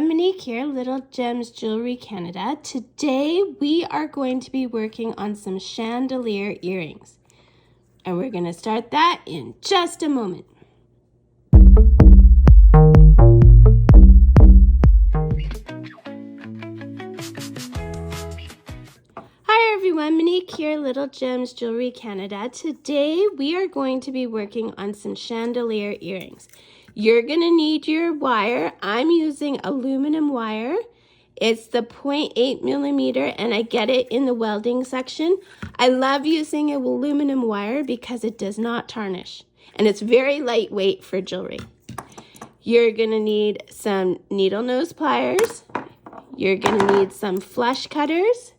everyone, Monique here, Little Gems Jewelry Canada. Today we are going to be working on some chandelier earrings. And we're going to start that in just a moment. Hi everyone, Monique here, Little Gems Jewelry Canada. Today we are going to be working on some chandelier earrings. You're going to need your wire. I'm using aluminum wire. It's the 0.8 millimeter, and I get it in the welding section. I love using aluminum wire because it does not tarnish, and it's very lightweight for jewelry. You're going to need some needle nose pliers. You're going to need some flush cutters.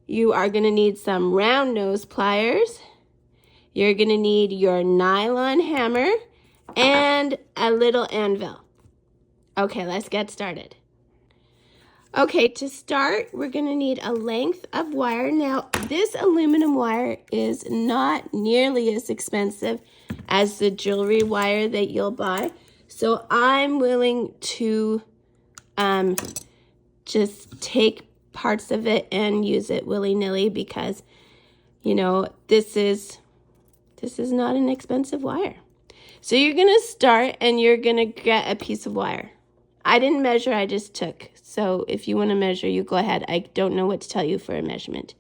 You are going to need some round nose pliers. You're going to need your nylon hammer and a little anvil. Okay, let's get started. Okay, to start, we're going to need a length of wire. Now, this aluminum wire is not nearly as expensive as the jewelry wire that you'll buy. So I'm willing to just take parts of it and use it willy-nilly because, you know, this is not an expensive wire. So you're going to start and you're going to get a piece of wire. I didn't measure, I just took. So if you want to measure, you go ahead. I don't know what to tell you for a measurement.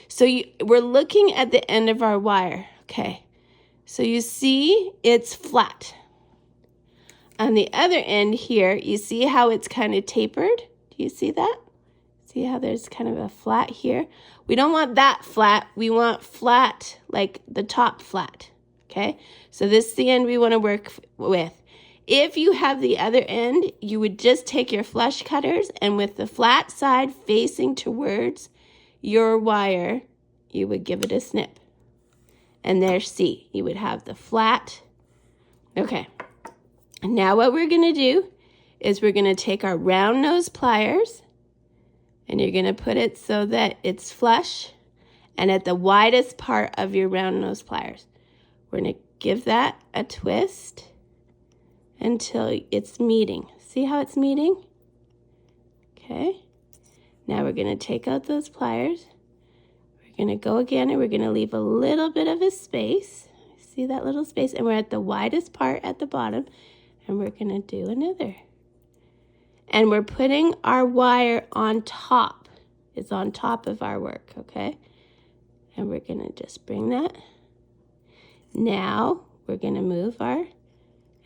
So we're looking at the end of our wire. Okay. So you see it's flat. On the other end here, you see how it's kind of tapered? Do you see that? See how there's kind of a flat here? We don't want that flat. We want flat, like the top flat. Okay, so this is the end we want to work with. If you have the other end, you would just take your flush cutters and with the flat side facing towards your wire, you would give it a snip. And there, see, you would have the flat. Okay, and now what we're going to do is we're going to take our round nose pliers and you're going to put it so that it's flush and at the widest part of your round nose pliers. We're going to give that a twist until it's meeting. See how it's meeting? Okay. Now we're going to take out those pliers. We're going to go again and we're going to leave a little bit of a space. See that little space? And we're at the widest part at the bottom. And we're going to do another. And we're putting our wire on top. It's on top of our work, okay? And we're going to just bring that. Now we're going to move and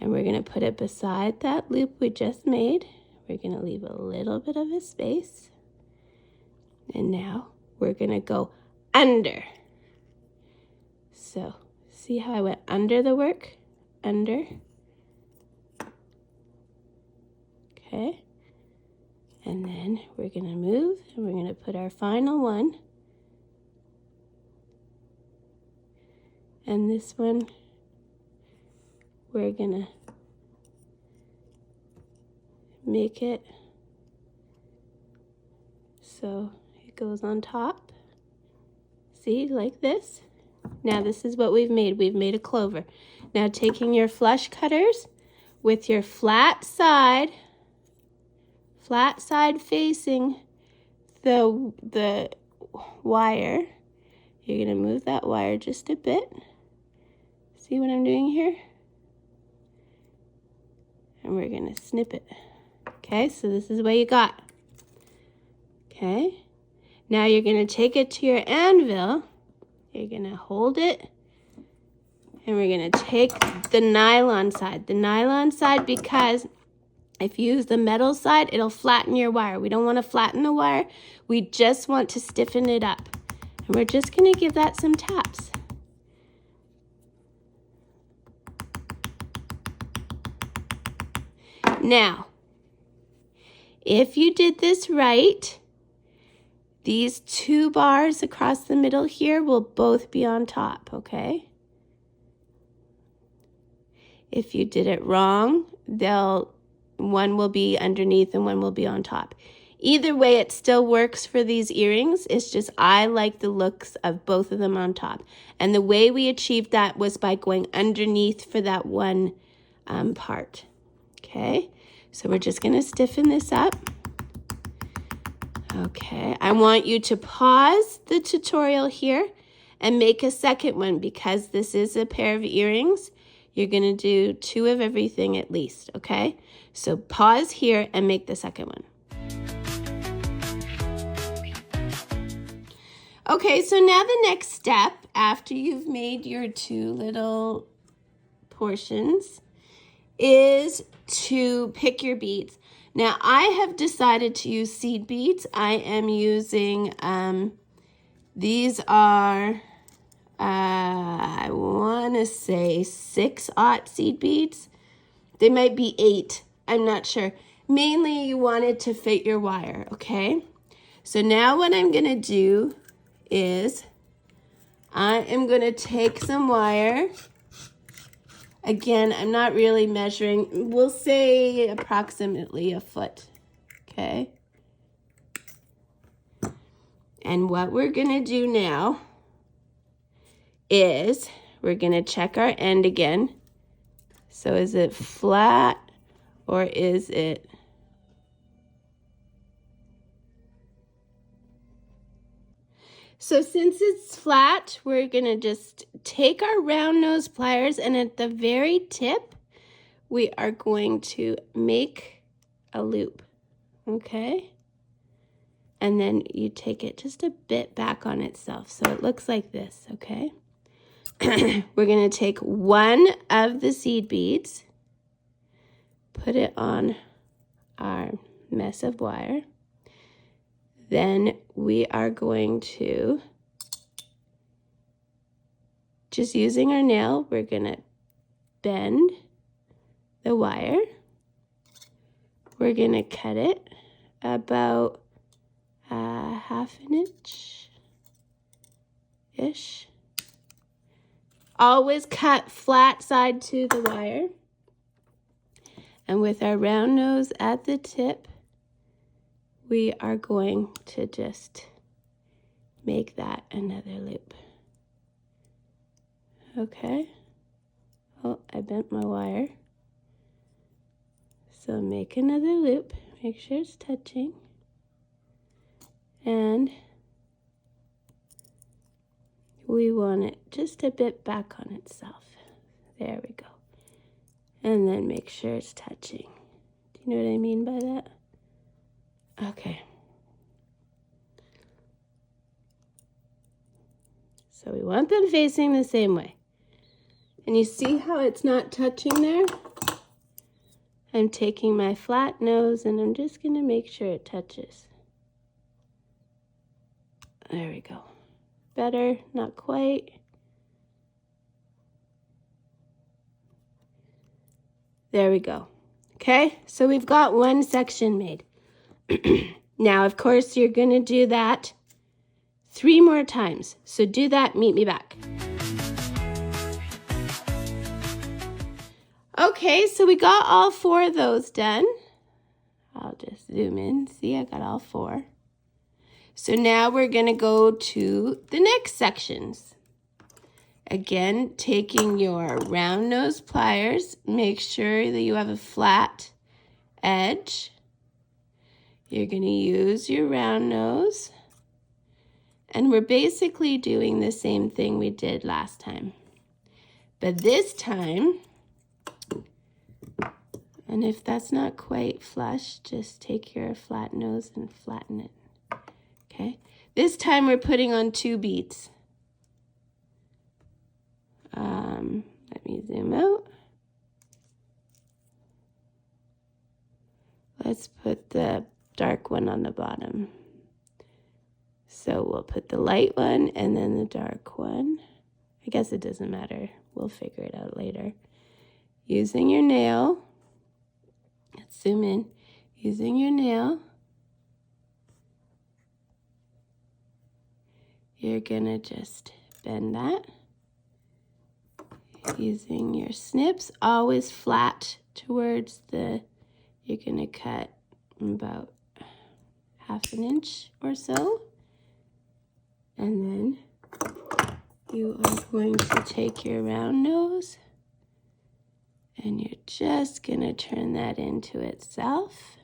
we're going to put it beside that loop we just made. We're going to leave a little bit of a space. And now we're going to go under. So see how I went under the work? Under. Okay. And then we're going to move and we're going to put our final one. And this one, we're going to make it so it goes on top. See, like this. Now this is what we've made. We've made a clover. Now taking your flush cutters with your flat side facing the wire, you're going to move that wire just a bit. See what I'm doing here? And we're going to snip it. Okay, so this is what you got. Okay, now you're going to take it to your anvil. You're going to hold it. And we're going to take the nylon side. The nylon side because if you use the metal side, it'll flatten your wire. We don't want to flatten the wire. We just want to stiffen it up. And we're just going to give that some taps. Now, if you did this right, these two bars across the middle here will both be on top, okay? If you did it wrong, one will be underneath and one will be on top. Either way, it still works for these earrings. It's just I like the looks of both of them on top. And the way we achieved that was by going underneath for that one part. Okay, So we're just going to stiffen this up. Okay, I want you to pause the tutorial here and make a second one because this is a pair of earrings. You're going to do 2 of everything at least, okay? So pause here and make the second one. Okay, so now the next step after you've made your 2 little portions is to pick your beads. Now I have decided to use seed beads. I am using, these are, I want to say 6/0 seed beads. They might be 8, I'm not sure. Mainly you want it to fit your wire, okay? So now what I'm going to do is I am going to take some wire. Again, I'm not really measuring. We'll say approximately a foot, okay? And what we're going to do now is we're going to check our end again. So is it flat or is it... So since it's flat, we're going to just take our round nose pliers and at the very tip, we are going to make a loop, okay? And then you take it just a bit back on itself. So it looks like this, okay? We're going to take one of the seed beads, put it on our mess of wire. Then we are going to, just using our nail, we're going to bend the wire. We're going to cut it about 1/2 inch-ish. Always cut flat side to the wire. And with our round nose at the tip, we are going to just make that another loop. Okay. Oh, I bent my wire. So make another loop. Make sure it's touching. And we want it just a bit back on itself. There we go. And then make sure it's touching. Do you know what I mean by that? Okay. So we want them facing the same way. And you see how it's not touching there? I'm taking my flat nose and I'm just going to make sure it touches. There we go. Better, not quite. There we go. Okay, so we've got one section made. Now, of course, you're going to do that 3 more times. So do that, meet me back. Okay, so we got all 4 of those done. I'll just zoom in. See, I got all 4. So now we're going to go to the next sections. Again, taking your round nose pliers, make sure that you have a flat edge. You're going to use your round nose. And we're basically doing the same thing we did last time. But this time, and if that's not quite flush, just take your flat nose and flatten it. Okay, this time we're putting on 2 beads. Let me zoom out. Let's put the dark one on the bottom. So we'll put the light one and then the dark one. I guess it doesn't matter. We'll figure it out later. Using your nail, let's zoom in. Using your nail, you're gonna just bend that. Using your snips, always flat towards the, you're gonna cut about 1/2 inch or so. And then you are going to take your round nose And you're just gonna turn that into itself.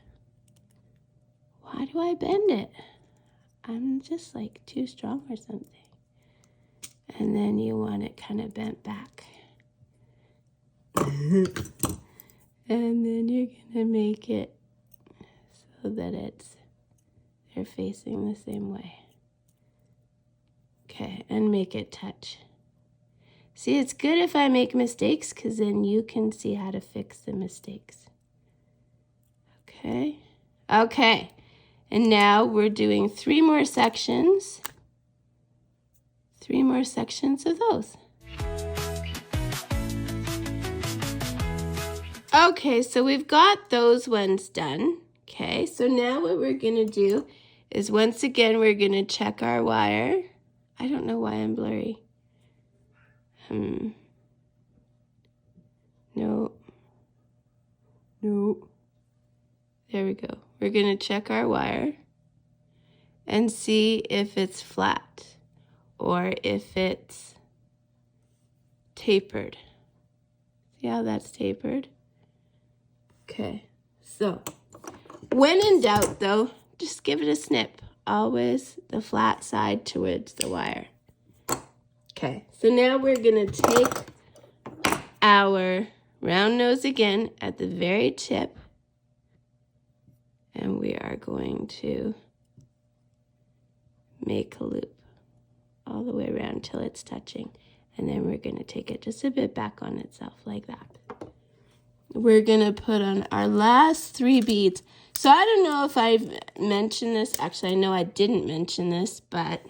Why do I bend it? I'm just like too strong or something. And then you want it kind of bent back. And then you're gonna make it so that they're facing the same way. Okay, and make it touch. See, it's good if I make mistakes because then you can see how to fix the mistakes. Okay, okay. And now we're doing 3 more sections. 3 more sections of those. Okay, so we've got those ones done. Okay, so now what we're gonna do is once again, we're gonna check our wire. I don't know why I'm blurry. No. There we go. We're gonna check our wire and see if it's flat or if it's tapered. See how that's tapered? Okay, so when in doubt though, just give it a snip. Always the flat side towards the wire. Okay, so now we're gonna take our round nose again at the very tip, and we are going to make a loop all the way around till it's touching. And then we're gonna take it just a bit back on itself like that. We're gonna put on our last 3 beads. So I don't know if I've mentioned this. Actually, I know I didn't mention this, but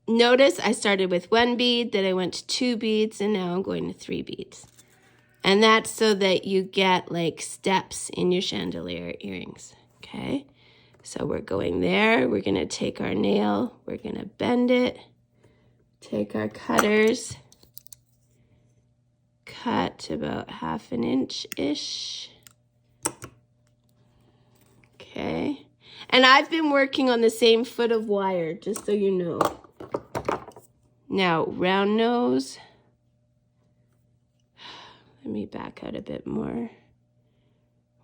notice I started with 1 bead, then I went to 2 beads, and now I'm going to 3 beads. And that's so that you get like steps in your chandelier earrings, okay? So we're going there, we're gonna take our nail, we're gonna bend it, take our cutters, cut about 1/2 inch-ish. Okay, and I've been working on the same foot of wire, just so you know. Now, round nose. Let me back out a bit more.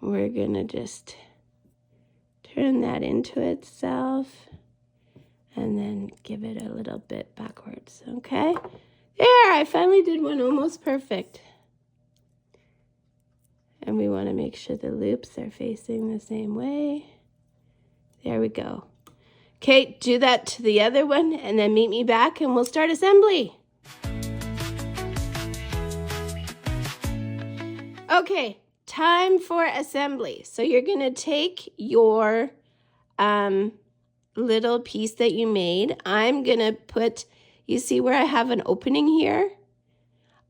We're gonna just turn that into itself and then give it a little bit backwards, okay? There, I finally did one almost perfect. And we want to make sure the loops are facing the same way. There we go. Okay, do that to the other one and then meet me back and we'll start assembly. Okay, time for assembly. So you're going to take your little piece that you made. I'm going to put, you see where I have an opening here?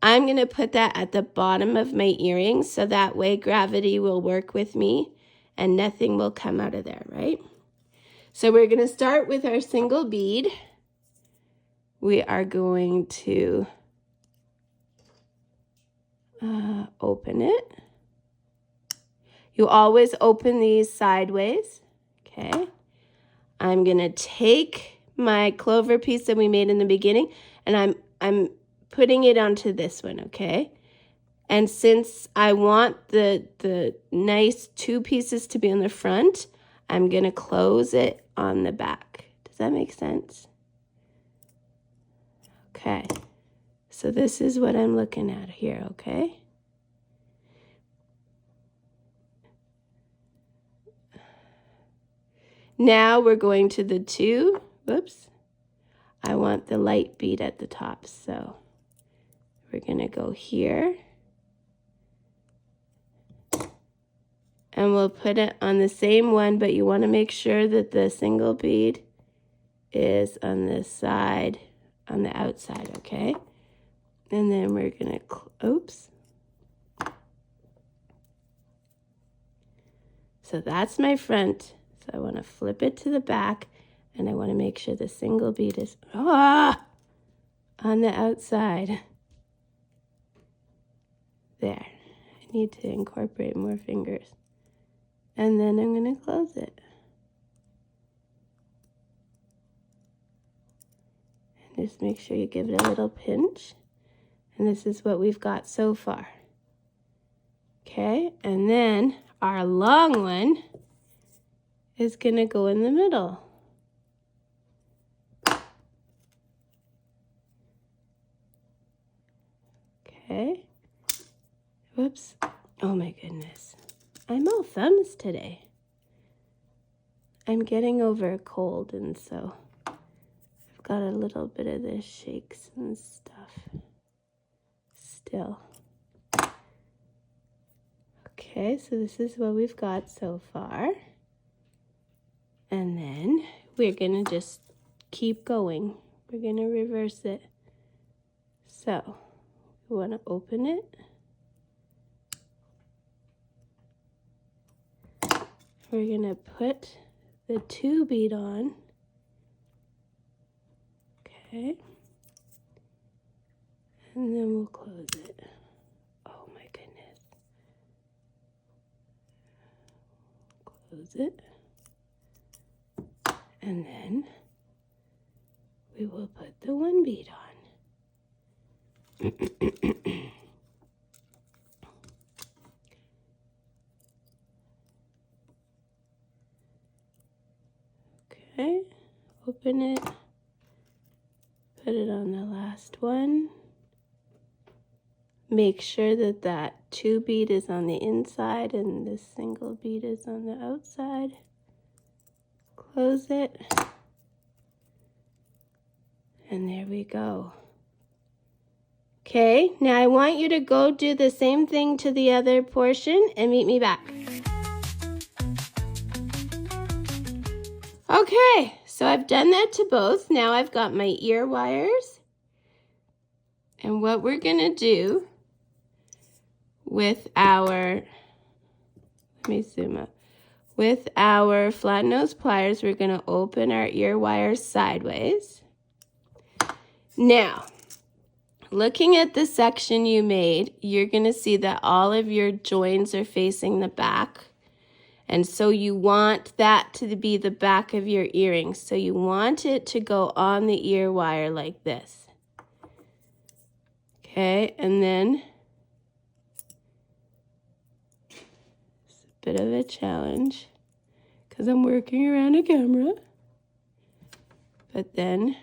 I'm going to put that at the bottom of my earring so that way gravity will work with me and nothing will come out of there, right? So we're going to start with our single bead. We are going to open it. You always open these sideways, okay? I'm going to take my clover piece that we made in the beginning and I'm putting it onto this one, okay? And since I want the nice 2 pieces to be on the front, I'm going to close it on the back. Does that make sense? Okay. So this is what I'm looking at here, okay? Now we're going to the 2. Whoops. I want the light bead at the top, so we're going to go here. And we'll put it on the same one, but you want to make sure that the single bead is on this side, on the outside, okay? And then we're going to, oops. So that's my front. So I want to flip it to the back, and I want to make sure the single bead is on the outside. There. I need to incorporate more fingers. And then I'm going to close it. And just make sure you give it a little pinch. And this is what we've got so far. Okay, and then our long one is going to go in the middle. Okay. Whoops. Oh my goodness. I'm all thumbs today. I'm getting over a cold, and so I've got a little bit of the shakes and stuff still. Okay, so this is what we've got so far. And then we're going to just keep going. We're going to reverse it. So we want to open it. We're going to put the 2 bead on. Okay. And then we'll close it. Oh my goodness. Close it. And then we will put the 1 bead on. Okay, open it, put it on the last one. Make sure that that 2 bead is on the inside and this single bead is on the outside. Close it. And there we go. Okay, now I want you to go do the same thing to the other portion and meet me back. Okay, so I've done that to both. Now I've got my ear wires. And what we're gonna do with our, let me zoom up. With our flat nose pliers, we're gonna open our ear wires sideways. Now, looking at the section you made, you're gonna see that all of your joins are facing the back. And so you want that to be the back of your earring. So you want it to go on the ear wire like this. Okay, and then it's a bit of a challenge because I'm working around a camera. But then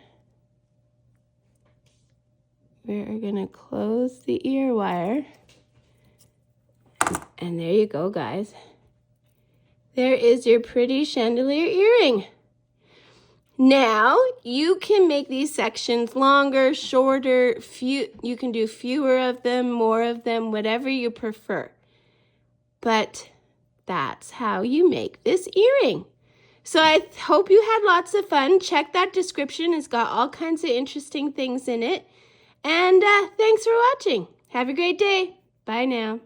we're gonna close the ear wire. And there you go, guys. There is your pretty chandelier earring. Now, you can make these sections longer, shorter, you can do fewer of them, more of them, whatever you prefer. But that's how you make this earring. So I hope you had lots of fun. Check that description. It's got all kinds of interesting things in it. And thanks for watching. Have a great day. Bye now.